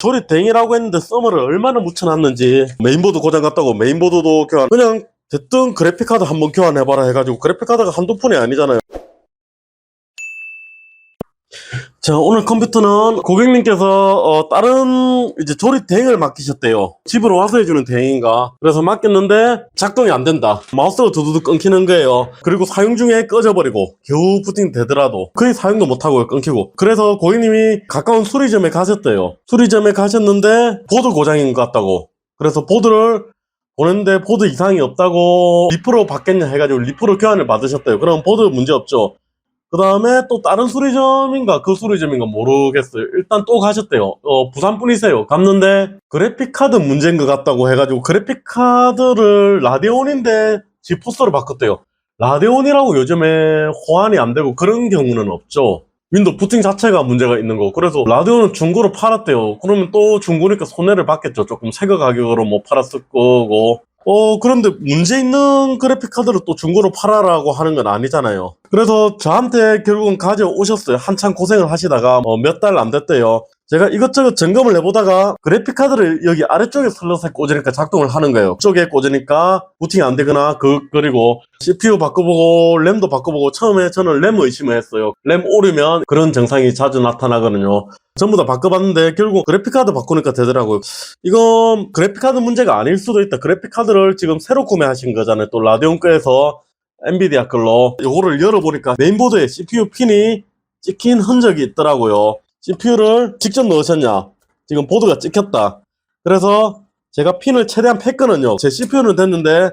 조립 대행이라고 했는데 서머를 얼마나 묻혀놨는지. 메인보드 고장 갔다고 메인보드도 교환. 그냥 됐든 그래픽카드 한번 교환해봐라 해가지고 그래픽카드가 한두 푼이 아니잖아요. 자, 오늘 컴퓨터는 고객님께서 다른 이제 조립 대행을 맡기셨대요. 집으로 와서 해주는 대행인가. 그래서 맡겼는데 작동이 안 된다. 마우스가 두두두 끊기는 거예요. 그리고 사용 중에 꺼져버리고 겨우 부팅 되더라도 거의 사용도 못하고 끊기고. 그래서 고객님이 가까운 수리점에 가셨대요. 수리점에 가셨는데 보드 고장인 것 같다고. 그래서 보드를 보냈는데 보드 이상이 없다고 리프로 받겠냐 해가지고 리프로 교환을 받으셨대요. 그럼 보드 문제 없죠. 그 다음에 또 다른 수리점인가 그 수리점인가 모르겠어요. 일단 또 가셨대요. 부산 분이세요. 갔는데 그래픽카드 문제인 것 같다고 해가지고 그래픽카드를 라데온인데 지포스로 바꿨대요. 라데온이라고 요즘에 호환이 안 되고 그런 경우는 없죠. 윈도우 부팅 자체가 문제가 있는 거고. 그래서 라데온은 중고로 팔았대요. 그러면 또 중고니까 손해를 받겠죠. 조금 새거 가격으로 뭐 팔았을 거고. 그런데 문제 있는 그래픽카드를 또 중고로 팔아라고 하는 건 아니잖아요. 그래서 저한테 결국은 가져오셨어요. 한참 고생을 하시다가 몇 달 안 됐대요. 제가 이것저것 점검을 해보다가 그래픽카드를 여기 아래쪽에 슬롯에 꽂으니까 작동을 하는 거예요. 쪽에 꽂으니까 부팅이 안 되거나 그리고 CPU 바꿔보고 램도 바꿔보고 처음에 저는 램 의심을 했어요. 램 오르면 그런 증상이 자주 나타나거든요. 전부 다 바꿔봤는데 결국 그래픽카드 바꾸니까 되더라고요. 이건 그래픽카드 문제가 아닐 수도 있다. 그래픽카드를 지금 새로 구매하신 거잖아요. 또 라데온 거에서 엔비디아 걸로 요거를 열어보니까 메인보드에 CPU 핀이 찍힌 흔적이 있더라고요. CPU를 직접 넣으셨냐? 지금 보드가 찍혔다. 그래서 제가 핀을 최대한 팼거든요. 제 CPU는 됐는데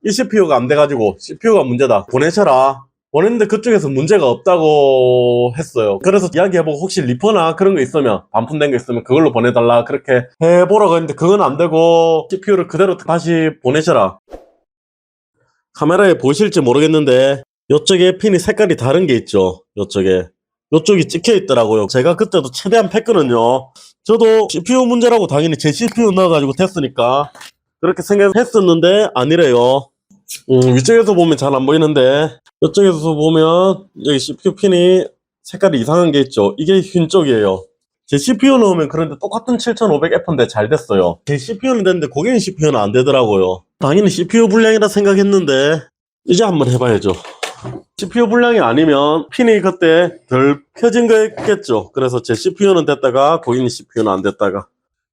이 CPU가 안 돼가지고 CPU가 문제다. 보내셔라. 보냈는데 그쪽에서 문제가 없다고 했어요. 그래서 이야기해보고 혹시 리퍼나 그런 거 있으면 반품된 거 있으면 그걸로 보내달라 그렇게 해보라고 했는데 그건 안 되고 CPU를 그대로 다시 보내셔라. 카메라에 보이실지 모르겠는데 이쪽에 핀이 색깔이 다른 게 있죠. 이쪽이 찍혀 있더라고요. 제가 그때도 최대한 팼거든요. 저도 CPU 문제라고 당연히 제 CPU 넣어가지고 됐으니까 그렇게 생각했었는데 아니래요. 위쪽에서 보면 잘 안 보이는데 이쪽에서 보면 여기 CPU 핀이 색깔이 이상한 게 있죠. 이게 흰 쪽이에요. 제 CPU 넣으면 그런데 똑같은 7500F인데 잘 됐어요. 제 CPU는 됐는데 고객님 CPU는 안 되더라고요. 당연히 CPU 불량이라 생각했는데 이제 한번 해봐야죠. CPU 불량이 아니면 핀이 그때 덜 펴진 거였겠죠. 그래서 제 CPU는 됐다가 고객님 CPU는 안 됐다가.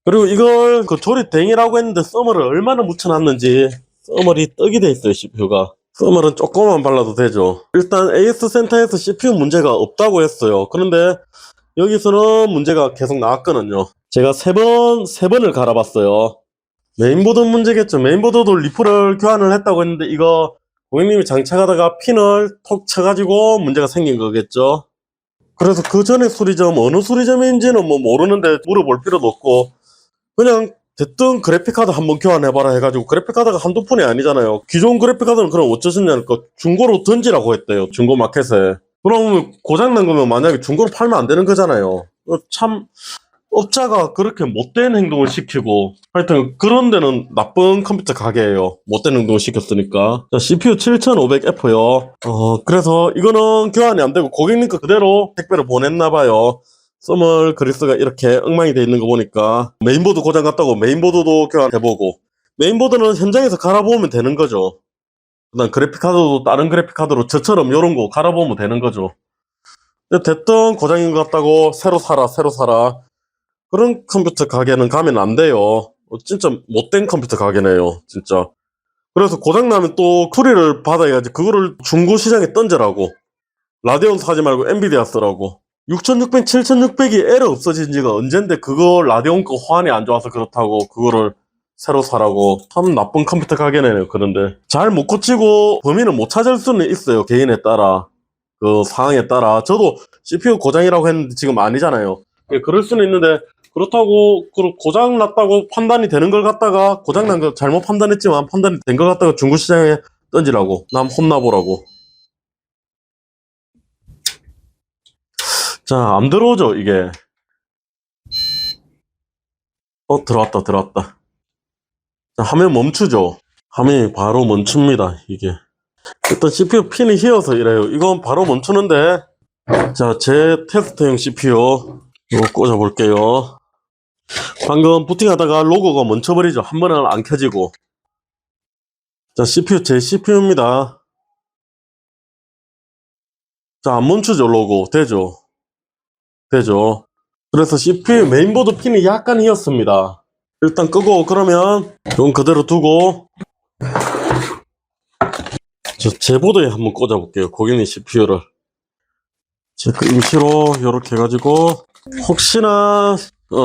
그리고 이걸 그 조립 대행이라고 했는데 써머를 얼마나 묻혀놨는지. 써머리 떡이 돼 있어요. CPU가 써머는 조금만 발라도 되죠. 일단 AS 센터에서 CPU 문제가 없다고 했어요. 그런데 여기서는 문제가 계속 나왔거든요. 제가 세 번을 갈아봤어요. 메인보드 문제겠죠. 메인보드도 리프를 교환을 했다고 했는데 이거 고객님이 장착하다가 핀을 톡 쳐가지고 문제가 생긴 거겠죠. 그래서 그 전에 수리점 어느 수리점인지는 뭐 모르는데 물어볼 필요도 없고 그냥 됐든 그래픽카드 한번 교환해봐라 해가지고 그래픽카드가 한두 푼이 아니잖아요. 기존 그래픽카드는 그럼 어쩌셨냐니까 중고로 던지라고 했대요. 중고 마켓에. 그럼 고장난 거면 만약에 중고로 팔면 안 되는 거잖아요. 참 업자가 그렇게 못된 행동을 시키고 하여튼 그런 데는 나쁜 컴퓨터 가게예요. 못된 행동을 시켰으니까. 자, CPU 7500F요. 그래서 이거는 교환이 안 되고 고객님 거 그대로 택배를 보냈나봐요. 써멀 그리스가 이렇게 엉망이 돼 있는 거 보니까 메인보드 고장 갔다고 메인보드도 교환해보고 메인보드는 현장에서 갈아보면 되는 거죠. 그다음 그래픽카드도 다른 그래픽카드로 저처럼 요런 거 갈아보면 되는 거죠. 됐든 고장인 것 같다고 새로 사라 그런 컴퓨터 가게는 가면 안 돼요. 진짜 못된 컴퓨터 가게네요. 진짜. 그래서 고장나면 또 수리를 받아야지. 그거를 중고시장에 던져라고. 라데온 사지 말고 엔비디아 쓰라고. 6600, 7600이 에러 없어진 지가 언젠데 그거 라데온 거 호환이 안 좋아서 그렇다고 그거를 새로 사라고. 참 나쁜 컴퓨터 가게네요. 그런데 잘 못 고치고 범인을 못 찾을 수는 있어요. 개인에 따라 그 상황에 따라. 저도 CPU 고장이라고 했는데 지금 아니잖아요. 그럴 수는 있는데 그렇다고 고장 났다고 판단이 되는 걸 갖다가 고장 난 거 잘못 판단했지만 판단이 된 걸 갖다가 중고시장에 던지라고. 남 혼나보라고. 자, 안 들어오죠 이게. 들어왔다. 자, 화면 멈추죠. 화면이 바로 멈춥니다. 이게 일단 CPU 핀이 휘어서 이래요. 이건 바로 멈추는데 자, 제 테스트용 CPU 이거 꽂아 볼게요. 방금 부팅하다가 로고가 멈춰버리죠. 한 번은 안 켜지고. 자, CPU, 제 CPU입니다. 자, 안 멈추죠, 로고. 되죠? 되죠? 그래서 CPU 메인보드 핀이 약간 휘었습니다. 일단 끄고, 그러면 이건 그대로 두고 제 보드에 한번 꽂아볼게요. 고객님 CPU를. 그 임시로 이렇게 해가지고 혹시나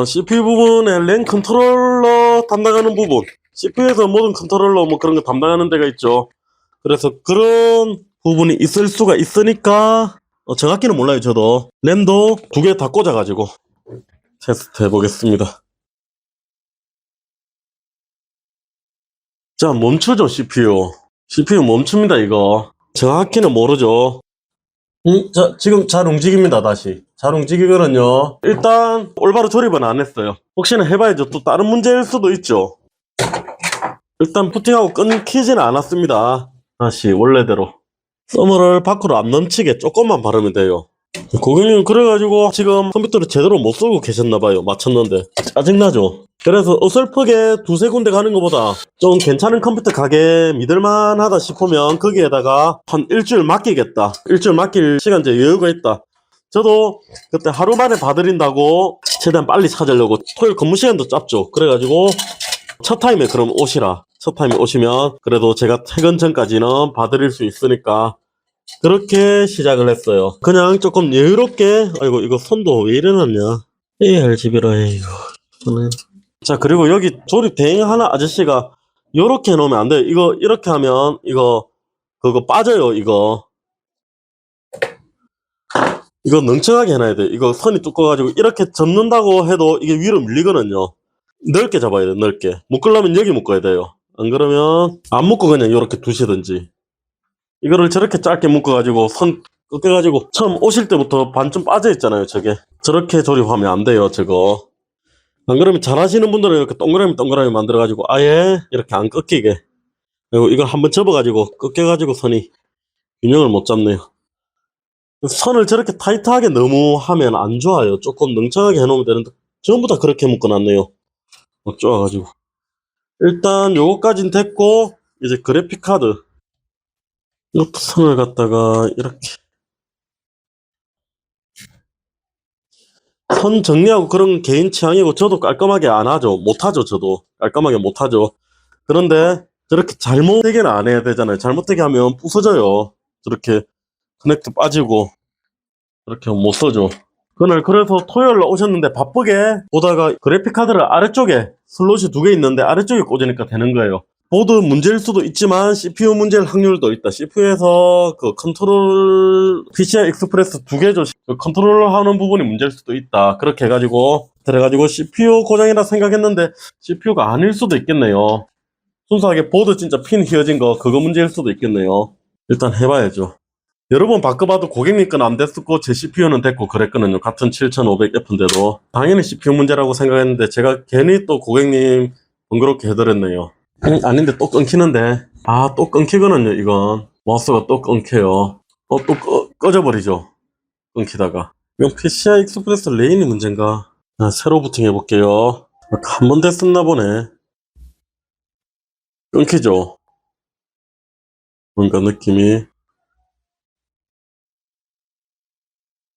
CPU 부분에 랜 컨트롤러 담당하는 부분, CPU에서 모든 컨트롤러 뭐 그런 거 담당하는 데가 있죠. 그래서 그런 부분이 있을 수가 있으니까 정확히는 몰라요. 저도 램도 2개 다 꽂아가지고 테스트 해보겠습니다. 자, 멈추죠. CPU 멈춥니다. 이거 정확히는 모르죠. 자, 지금 잘 움직입니다. 다시 잘 움직이거든요. 일단 올바로 조립은 안 했어요. 혹시나 해봐야죠. 또 다른 문제일 수도 있죠. 일단 부팅하고 끊기지는 않았습니다. 다시 원래대로 서머를 밖으로 안 넘치게 조금만 바르면 돼요. 고객님 그래가지고 지금 컴퓨터를 제대로 못 쓰고 계셨나봐요. 맞췄는데 짜증나죠. 그래서 어설프게 두세 군데 가는 것보다 좀 괜찮은 컴퓨터 가게 믿을만하다 싶으면 거기에다가 한 일주일 맡기겠다, 일주일 맡길 시간제 여유가 있다. 저도 그때 하루 만에 봐드린다고 최대한 빨리 찾으려고 토요일 근무 시간도 짧죠. 그래가지고 첫 타임에 그럼 오시라, 첫 타임에 오시면 그래도 제가 퇴근 전까지는 봐드릴 수 있으니까 그렇게 시작을 했어요. 그냥 조금 여유롭게. 아이고 이거 손도 왜 이래놨냐. ARGB라 해 이거. 자, 그리고 여기 조립 대행하는 아저씨가 요렇게 해놓으면 안 돼요. 이거 이렇게 하면 이거 그거 빠져요. 이거 멍청하게 해놔야 돼. 이거 선이 두꺼워가지고 이렇게 접는다고 해도 이게 위로 밀리거든요. 넓게 잡아야 돼. 넓게 묶으려면 여기 묶어야 돼요. 안 그러면 안 묶고 그냥 요렇게 두시든지. 이거를 저렇게 짧게 묶어가지고 선 꺾여가지고 처음 오실 때부터 반쯤 빠져있잖아요. 저게 저렇게 조립하면 안 돼요. 저거 안 그러면 잘하시는 분들은 이렇게 동그라미 만들어가지고 아예 이렇게 안 꺾이게. 그리고 이걸 한번 접어가지고 꺾여가지고 선이 균형을 못 잡네요. 선을 저렇게 타이트하게 너무 하면 안 좋아요. 조금 멍청하게 해놓으면 되는데 전부 다 그렇게 묶어놨네요. 막 쪼아가지고. 일단 요거까진 됐고 이제 그래픽카드 이것도 선을 갖다가 이렇게 선 정리하고 그런 개인 취향이고 저도 깔끔하게 안 하죠. 못하죠. 저도 깔끔하게 못하죠. 그런데 저렇게 잘못되게는 안 해야 되잖아요. 잘못되게 하면 부서져요. 저렇게 커넥트 빠지고 그렇게 못 써죠. 그날 그래서 토요일 날 오셨는데 바쁘게 보다가 그래픽카드를 아래쪽에 슬롯이 2개 있는데 아래쪽에 꽂으니까 되는 거예요. 보드 문제일 수도 있지만 CPU 문제일 확률도 있다. CPU에서 그 컨트롤 PCI 익스프레스 2개죠. 그 컨트롤 하는 부분이 문제일 수도 있다. 그렇게 해가지고 그래가지고 CPU 고장이라 생각했는데 CPU가 아닐 수도 있겠네요. 순수하게 보드 진짜 핀 휘어진 거 그거 문제일 수도 있겠네요. 일단 해봐야죠. 여러 번 바꿔봐도 고객님 건 안 됐었고 제 CPU는 됐고 그랬거든요. 같은 7500F인데도 당연히 CPU 문제라고 생각했는데 제가 괜히 또 고객님 번거롭게 해드렸네요. 아닌데 또 끊기는데. 아, 또 끊기거든요. 이건 마우스가 또 끊겨요. 또 꺼져버리죠. 끊기다가. 이건 PCI 익스프레스 레인이 문제인가. 새로 부팅 해볼게요. 한 번 됐었나 보네. 끊기죠. 뭔가 느낌이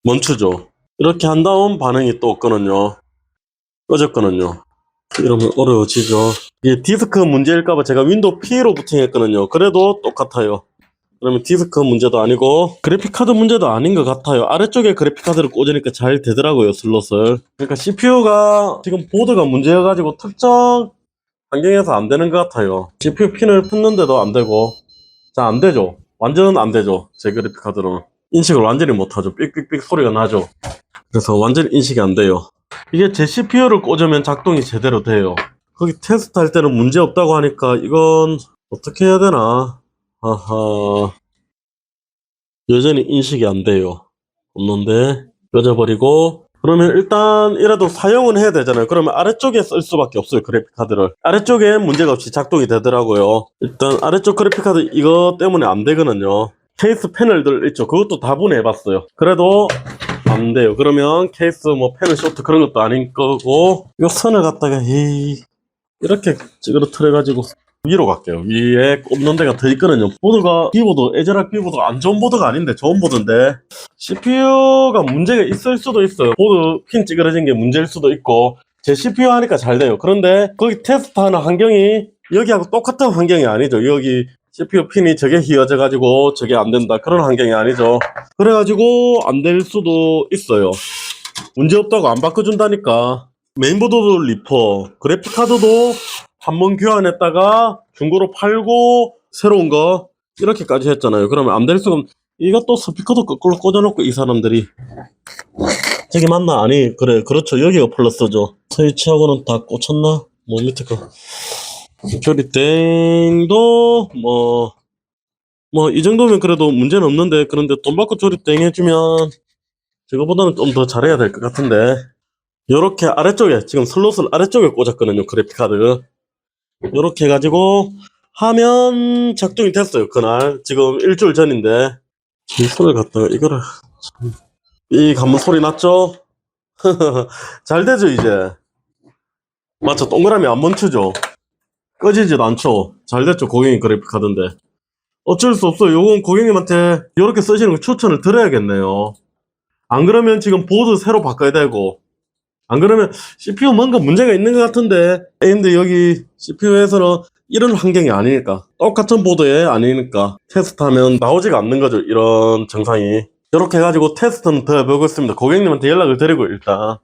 멈추죠. 이렇게 한 다음 반응이 또 없거든요. 꺼졌거든요. 이러면 어려워지죠. 이게 디스크 문제일까봐 제가 윈도우 P로 부팅했거든요. 그래도 똑같아요. 그러면 디스크 문제도 아니고 그래픽카드 문제도 아닌 것 같아요. 아래쪽에 그래픽카드를 꽂으니까 잘 되더라고요. 슬롯을. 그러니까 CPU가 지금 보드가 문제여가지고 특정 환경에서 안 되는 것 같아요. CPU 핀을 폈는데도 안 되고. 자, 안 되죠. 완전은 안 되죠. 제 그래픽카드로는 인식을 완전히 못하죠. 삑삑삑 소리가 나죠. 그래서 완전히 인식이 안 돼요. 이게 제 CPU를 꽂으면 작동이 제대로 돼요. 거기 테스트 할 때는 문제 없다고 하니까 이건 어떻게 해야 되나. 아하, 여전히 인식이 안 돼요. 없는데 꺼져버리고. 그러면 일단 이라도 사용은 해야 되잖아요. 그러면 아래쪽에 쓸 수밖에 없어요. 그래픽카드를 아래쪽에 문제가 없이 작동이 되더라고요. 일단 아래쪽 그래픽카드 이거 때문에 안 되거든요. 케이스 패널들 있죠. 그것도 다 분해해봤어요. 그래도 안 돼요. 그러면 케이스 뭐 펜을 쇼트 그런 것도 아닌 거고, 이 선을 갖다가 이렇게 찌그러뜨려가지고 위로 갈게요. 위에 꼽는 데가 더 있거든요. 보드가 키보드, 에즈락 키보드가 안 좋은 보드가 아닌데 좋은 보드인데 CPU가 문제가 있을 수도 있어요. 보드 핀 찌그러진 게 문제일 수도 있고, 제 CPU 하니까 잘 돼요. 그런데 거기 테스트하는 환경이 여기하고 똑같은 환경이 아니죠. 여기 CPU 핀이 저게 휘어져가지고 저게 안 된다, 그런 환경이 아니죠. 그래가지고 안 될 수도 있어요. 문제없다고 안 바꿔준다니까. 메인보드도 리퍼, 그래픽카드도 한 번 교환했다가 중고로 팔고 새로운 거 이렇게까지 했잖아요. 그러면 안 될 수가 이거 또 스피커도 거꾸로 꽂아놓고 이 사람들이 저기 맞나? 아니 그래, 그렇죠. 여기가 플러스죠. 스위치하고는 다 꽂혔나? 뭐 밑에 거 조립땡도 뭐 이 정도면 그래도 문제는 없는데, 그런데 돈 받고 조립땡 해주면 저거보다는 좀 더 잘해야 될 것 같은데. 요렇게 아래쪽에 지금 슬롯을 아래쪽에 꽂았거든요. 그래픽카드 요렇게 해가지고 하면 작동이 됐어요. 그날 지금 일주일 전인데 이 손을 갖다가 이거를 이 한번 소리 났죠? 잘 되죠 이제. 맞죠? 동그라미 안 멈추죠? 꺼지지도 않죠? 잘 됐죠? 고객님 그래픽카드인데 어쩔 수 없어요. 요건 고객님한테 요렇게 쓰시는 거 추천을 드려야겠네요. 안 그러면 지금 보드 새로 바꿔야 되고, 안 그러면 CPU 뭔가 문제가 있는 것 같은데 근데 여기 CPU에서는 이런 환경이 아니니까, 똑같은 보드에 아니니까 테스트하면 나오지가 않는 거죠. 이런 증상이. 이렇게 해가지고 테스트는 더 해보겠습니다. 고객님한테 연락을 드리고 일단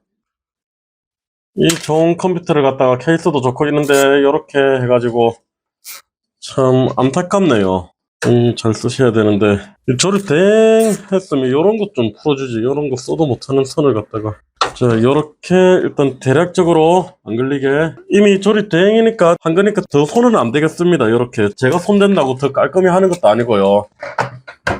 이 좋은 컴퓨터를 갖다가 케이스도 좋고 있는데 이렇게 해가지고 참 안타깝네요. 잘 쓰셔야 되는데 조립땡 했으면 요런 것 좀 풀어주지. 요런 거 써도 못하는 선을 갖다가. 자, 요렇게 일단 대략적으로 안 걸리게, 이미 조립땡이니까 한 거니까 더 손은 안 되겠습니다. 요렇게 제가 손댄다고 더 깔끔히 하는 것도 아니고요.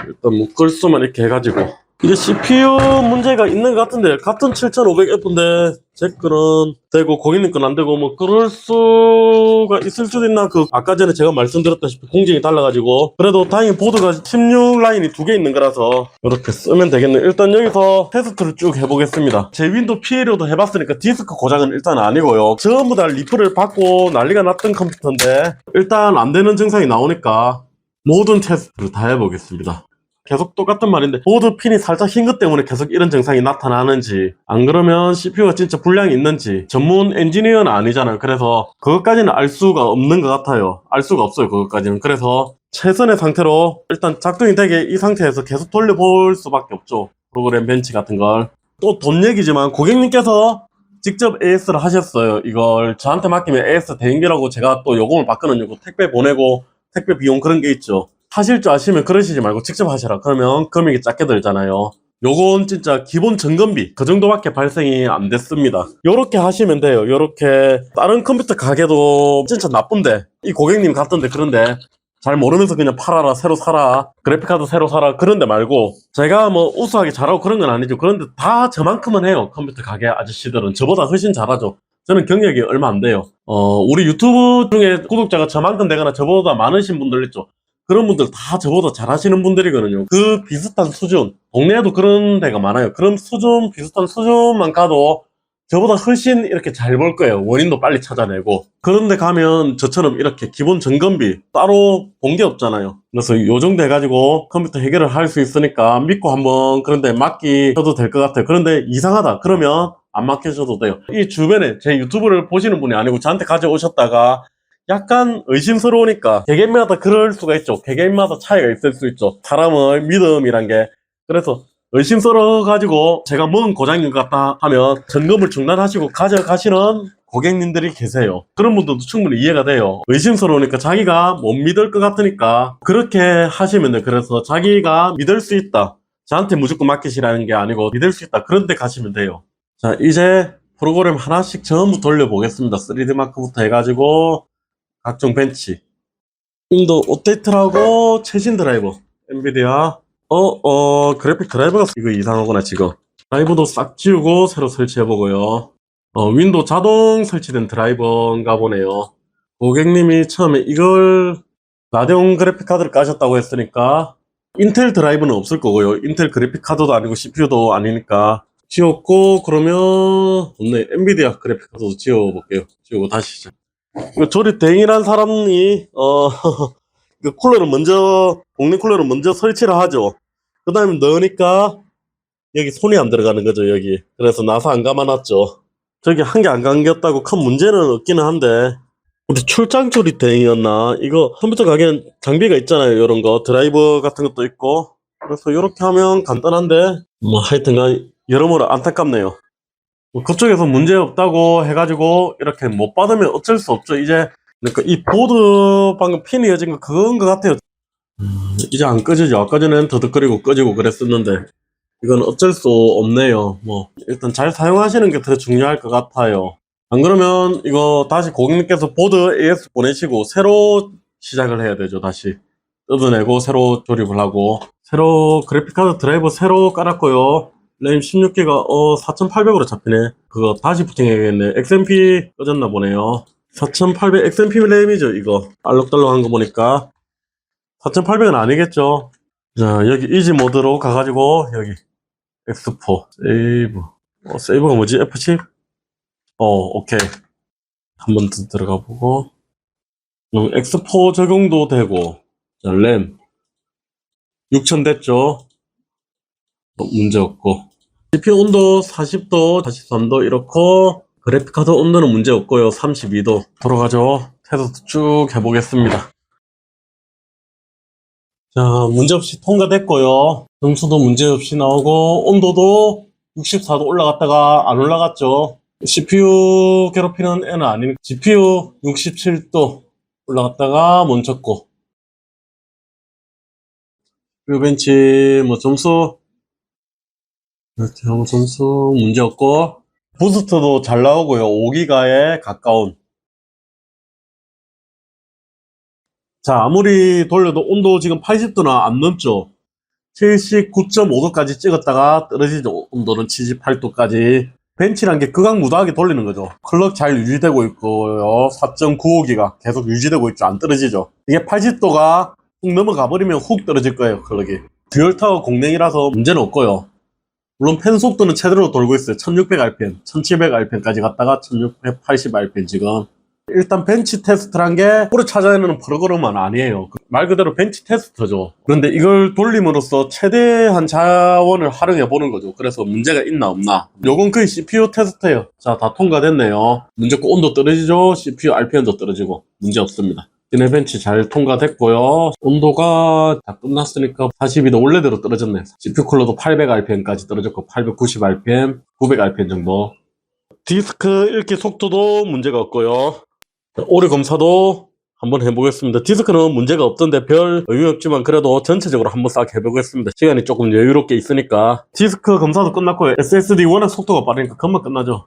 일단 묶을 수만 이렇게 해가지고. 이게 CPU 문제가 있는 것 같은데 같은 7500F인데 제 거는 되고 고객님 건 안 되고 뭐 그럴 수가 있을 수도 있나. 그 아까 전에 제가 말씀드렸다시피 공정이 달라가지고, 그래도 다행히 보드가 16 라인이 2개 있는 거라서 이렇게 쓰면 되겠네요. 일단 여기서 테스트를 쭉 해보겠습니다. 제 윈도우 PLO도 해봤으니까 디스크 고장은 일단 아니고요. 전부 다 리플을 받고 난리가 났던 컴퓨터인데 일단 안 되는 증상이 나오니까 모든 테스트를 다 해보겠습니다. 계속 똑같은 말인데 보드 핀이 살짝 흰 것 때문에 계속 이런 증상이 나타나는지, 안 그러면 CPU가 진짜 불량이 있는지, 전문 엔지니어는 아니잖아요. 그래서 그것까지는 알 수가 없는 것 같아요. 알 수가 없어요 그것까지는. 그래서 최선의 상태로 일단 작동이 되게 이 상태에서 계속 돌려볼 수밖에 없죠. 프로그램 벤치 같은 걸. 또 돈 얘기지만 고객님께서 직접 AS를 하셨어요. 이걸 저한테 맡기면 AS 대행비라고 제가 또 요금을 받거든요. 택배 보내고 택배 비용 그런 게 있죠. 하실 줄 아시면 그러시지 말고 직접 하시라. 그러면 금액이 작게 들잖아요. 요건 진짜 기본 점검비 그 정도밖에 발생이 안 됐습니다. 요렇게 하시면 돼요. 요렇게 다른 컴퓨터 가게도 진짜 나쁜데 이 고객님 같던데, 그런데 잘 모르면서 그냥 팔아라, 새로 사라, 그래픽카드 새로 사라, 그런데 말고, 제가 뭐 우수하게 잘하고 그런 건 아니죠. 그런데 다 저만큼은 해요. 컴퓨터 가게 아저씨들은 저보다 훨씬 잘하죠. 저는 경력이 얼마 안 돼요. 우리 유튜브 중에 구독자가 저만큼 되거나 저보다 많으신 분들 있죠. 그런 분들 다 저보다 잘하시는 분들이거든요. 그 비슷한 수준, 동네에도 그런 데가 많아요. 그런 수준, 비슷한 수준만 가도 저보다 훨씬 이렇게 잘 벌 거예요. 원인도 빨리 찾아내고. 그런데 가면 저처럼 이렇게 기본 점검비 따로 본 게 없잖아요. 그래서 요 정도 해가지고 컴퓨터 해결을 할 수 있으니까 믿고 한번 그런데 맡기셔도 될 것 같아요. 그런데 이상하다 그러면 안 맡기셔도 돼요. 이 주변에 제 유튜브를 보시는 분이 아니고 저한테 가져오셨다가 약간 의심스러우니까, 개개인마다 그럴 수가 있죠. 개개인마다 차이가 있을 수 있죠. 사람의 믿음이란 게. 그래서 의심스러워가지고 제가 뭔 고장인 것 같다 하면 점검을 중단하시고 가져가시는 고객님들이 계세요. 그런 분들도 충분히 이해가 돼요. 의심스러우니까 자기가 못 믿을 것 같으니까 그렇게 하시면 돼요. 그래서 자기가 믿을 수 있다, 저한테 무조건 맡기시라는 게 아니고 믿을 수 있다, 그런 데 가시면 돼요. 자, 이제 프로그램 하나씩 전부 돌려보겠습니다. 3D 마크부터 해가지고 각종 벤치, 윈도우 업데이트라고 최신 드라이버, 엔비디아, 그래픽 드라이버가 이거 이상하구나 지금. 드라이버도 싹 지우고 새로 설치해보고요. 윈도우 자동 설치된 드라이버인가 보네요. 고객님이 처음에 이걸 라데온 그래픽 카드를 까셨다고 했으니까 인텔 드라이브는 없을 거고요. 인텔 그래픽 카드도 아니고 CPU도 아니니까. 지웠고, 그러면, 없네. 엔비디아 그래픽 카드도 지워볼게요. 지우고 다시 시작. 이거 조립 대행이란 사람이, 그 쿨러를 먼저, 공랭 쿨러를 먼저 설치를 하죠. 그 다음에 넣으니까, 여기 손이 안 들어가는 거죠, 여기. 그래서 나사 안 감아놨죠. 저기 한 개 안 감겼다고 큰 문제는 없기는 한데, 우리 출장 조립 대행이었나? 이거 컴퓨터 가게는 장비가 있잖아요, 이런 거. 드라이버 같은 것도 있고. 그래서 이렇게 하면 간단한데, 뭐 하여튼간, 여러모로 안타깝네요. 뭐 그쪽에서 문제 없다고 해가지고, 이렇게 못 받으면 어쩔 수 없죠, 이제. 그러니까 이 보드 방금 핀이 이어진 거 그건 것 같아요. 이제 안 꺼지죠. 아까 전엔 더덕거리고 꺼지고 그랬었는데. 이건 어쩔 수 없네요. 뭐 일단 잘 사용하시는 게 더 중요할 것 같아요. 안 그러면 이거 다시 고객님께서 보드 AS 보내시고 새로 시작을 해야 되죠. 다시 뜯어내고 새로 조립을 하고. 새로 그래픽카드 드라이버 새로 깔았고요. 램 16기가 4800으로 잡히네. 그거 다시 부팅해야겠네. XMP 꺼졌나 보네요. 4800 XMP 램이죠, 이거. 알록달록한 거 보니까 4800은 아니겠죠. 자, 여기 이지 모드로 가가지고 여기 X4 세이브. 세이브가 뭐지? F10? 오케이. 한 번 더 들어가 보고. X4 적용도 되고. 자, 램 6000 됐죠? 문제 없고. CPU 온도 40도, 43도 이렇고, 그래픽카드 온도는 문제 없고요. 32도. 돌아가죠. 테스트 쭉 해보겠습니다. 자, 문제없이 통과됐고요. 점수도 문제없이 나오고, 온도도 64도 올라갔다가 안 올라갔죠. CPU 괴롭히는 애는 아니니까. GPU 67도 올라갔다가 멈췄고. CPU 벤치, 뭐 점수, 점수 문제없고. 부스트도 잘 나오고요. 5기가에 가까운. 자, 아무리 돌려도 온도 지금 80도나 안 넘죠. 79.5도까지 찍었다가 떨어지죠. 온도는 78도까지. 벤치란 게 극악무도하게 돌리는 거죠. 클럭 잘 유지되고 있고요. 4.95기가 계속 유지되고 있죠. 안 떨어지죠. 이게 80도가 훅 넘어가 버리면 훅 떨어질 거예요. 클럭이. 듀얼타워 공랭이라서 문제는 없고요. 물론 팬 속도는 최대로 돌고 있어요. 1600rpm, 1700rpm까지 갔다가 1680rpm 지금. 일단 벤치 테스트란 게 오래 찾아내는 프로그램은 아니에요. 말 그대로 벤치 테스트죠. 그런데 이걸 돌림으로써 최대한 자원을 활용해 보는 거죠. 그래서 문제가 있나 없나. 요건 거의 CPU 테스트예요. 자, 다 통과됐네요. 문제 없고 온도 떨어지죠. CPU RPM도 떨어지고 문제 없습니다. 시네벤치 잘 통과됐고요. 온도가 다 끝났으니까 42도 원래대로 떨어졌네. CPU 쿨러도 800rpm까지 떨어졌고 890rpm, 900rpm 정도. 디스크 읽기 속도도 문제가 없고요. 오류 검사도 한번 해보겠습니다. 디스크는 문제가 없던데 별 의미 없지만 그래도 전체적으로 한번 싹 해보겠습니다. 시간이 조금 여유롭게 있으니까. 디스크 검사도 끝났고요. SSD 워낙 속도가 빠르니까 금방 끝나죠.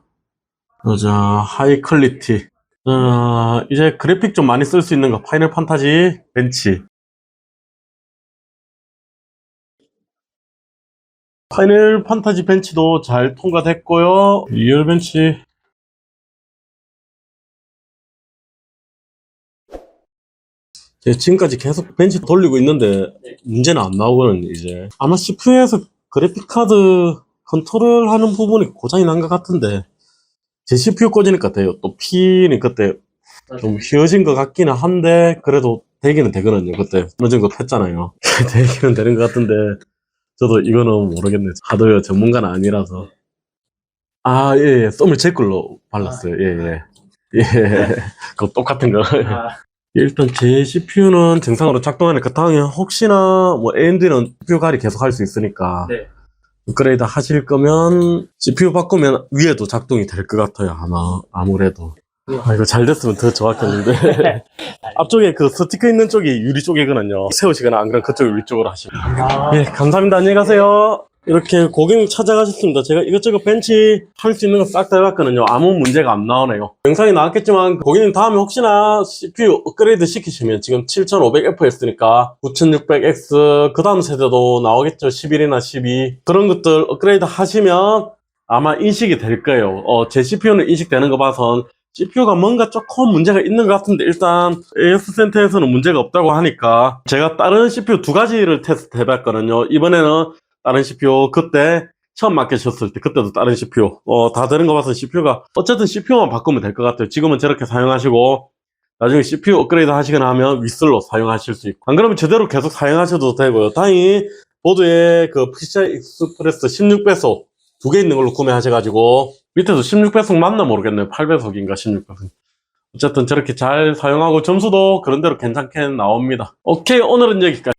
자, 하이 퀄리티. 이제 그래픽 좀 많이 쓸 수 있는 거. 파이널 판타지 벤치. 파이널 판타지 벤치도 잘 통과됐고요. 리얼 벤치. 지금까지 계속 벤치 돌리고 있는데 문제는 안 나오거든요. 이제 아마 CPU에서 그래픽카드 컨트롤하는 부분이 고장이 난 것 같은데 제 CPU 꺼지니까 돼요. 또 핀이 그때 좀 휘어진 것 같기는 한데 그래도 되기는 되거든요. 그때 어느 정도 했잖아요. 되기는 되는 것 같은데 저도 이거는 모르겠네요. 하드웨어 전문가는 아니라서. 아, 예. 썸을 제 걸로 발랐어요. 예. 그거 똑같은 거. 일단 제 CPU는 정상으로 작동하니까 다음에 혹시나 뭐 AMD는 CPU 관리 계속 할 수 있으니까 네. 업그레이드 하실 거면 CPU 바꾸면 위에도 작동이 될 것 같아요. 아무래도. 이거 잘 됐으면 더 좋았겠는데. 앞쪽에 그 스티커 있는 쪽이 유리 쪽이거든요. 세우시거나 안 그러면 그쪽 위쪽으로 하시면. 예, 감사합니다. 안녕히 가세요. 이렇게 고객님 찾아가셨습니다. 제가 이것저것 벤치 할 수 있는 거 싹 다 해봤거든요. 아무 문제가 안 나오네요. 영상이 나왔겠지만 고객님 다음에 혹시나 CPU 업그레이드 시키시면 지금 7500F였으니까 9600X 그 다음 세대도 나오겠죠. 11이나 12 그런 것들 업그레이드 하시면 아마 인식이 될 거예요. 제 CPU는 인식되는 거 봐선 CPU가 뭔가 조금 문제가 있는 것 같은데 일단 AS 센터에서는 문제가 없다고 하니까 제가 다른 CPU 두 가지를 테스트 해봤거든요. 이번에는 다른 CPU 그때 처음 맡기셨을 때 그때도 다른 CPU 다 되는 거 봐서 CPU가 어쨌든 CPU만 바꾸면 될 것 같아요. 지금은 저렇게 사용하시고 나중에 CPU 업그레이드 하시거나 하면 윗슬로 사용하실 수 있고 안 그러면 제대로 계속 사용하셔도 되고요. 다행히 보드에 그 PCI 익스프레스 16배속 두 개 있는 걸로 구매하셔가지고 밑에도 16배속 맞나 모르겠네요. 8배속인가 16배속. 어쨌든 저렇게 잘 사용하고 점수도 그런대로 괜찮게 나옵니다. 오케이, 오늘은 여기까지.